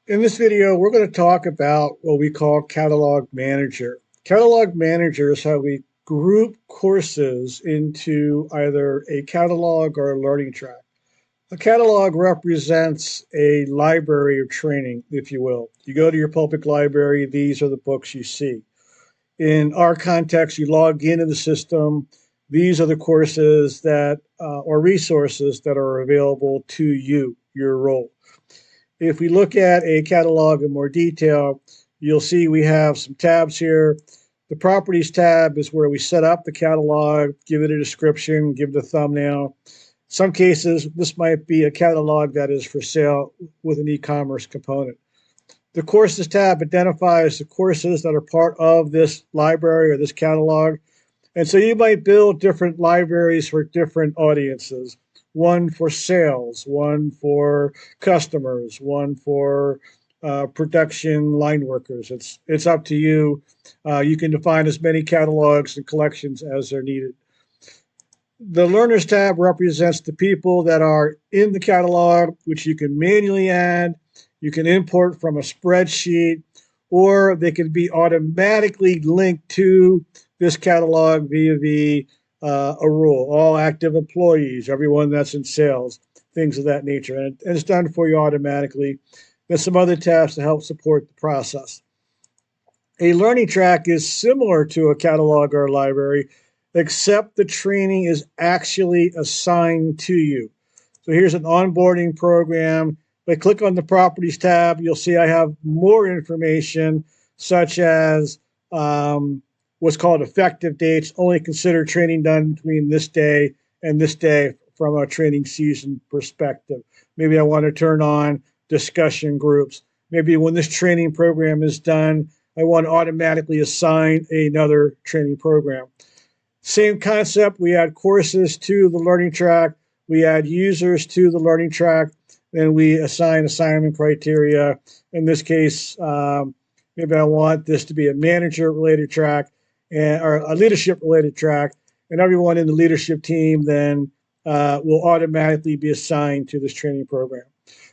In this video, we're going to talk about what we call Catalog Manager. Catalog Manager is how we group courses into either a catalog or a learning track. A catalog represents a library of training, if you will. You go to your public library, these are the books you see. In our context, you log into the system. These are the courses that or resources that are available to you, your role. If we look at a catalog in more detail, you'll see we have some tabs here. The properties tab is where we set up the catalog, give it a description, give it a thumbnail. Some cases, this might be a catalog that is for sale with an e-commerce component. The courses tab identifies the courses that are part of this library or this catalog. And so you might build different libraries for different audiences. One for sales, one for customers, one for production line workers. It's up to you. You can define as many catalogs and collections as are needed. The Learners tab represents the people that are in the catalog, which you can manually add. You can import from a spreadsheet, or they can be automatically linked to this catalog via a rule. All active employees, everyone that's in sales, things of that nature. And it's done for you automatically. There's some other tabs to help support the process. A learning track is similar to a catalog or a library, except the training is actually assigned to you. So here's an onboarding program. If I click on the properties tab, you'll see I have more information, such as what's called effective dates, only consider training done between this day and this day from a training season perspective. Maybe I want to turn on discussion groups. Maybe when this training program is done, I want to automatically assign another training program. Same concept, we add courses to the learning track, we add users to the learning track, and we assign assignment criteria. In this case, maybe I want this to be a manager-related track or a leadership-related track, and everyone in the leadership team then will automatically be assigned to this training program.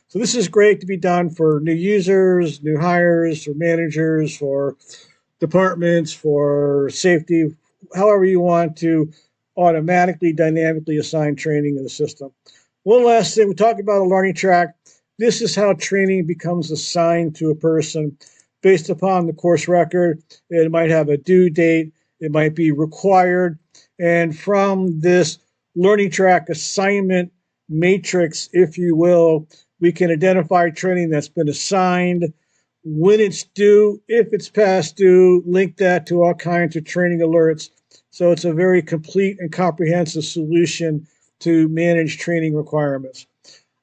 So this is great to be done for new users, new hires, for managers, for departments, for safety, however you want to automatically, dynamically assign training in the system. One last thing, we talked about a learning track. This is how training becomes assigned to a person based upon the course record. It might have a due date. It might be required. And from this learning track assignment matrix, if you will, we can identify training that's been assigned, when it's due, if it's past due, link that to all kinds of training alerts. So it's a very complete and comprehensive solution to manage training requirements.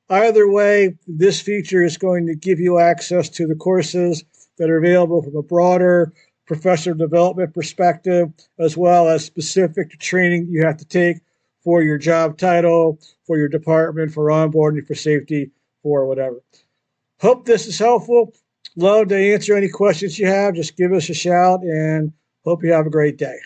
Either way, this feature is going to give you access to the courses that are available from a broader professional development perspective, as well as specific to training you have to take for your job title, for your department, for onboarding, for safety, for whatever. Hope this is helpful. Love to answer any questions you have. Just give us a shout, and hope you have a great day.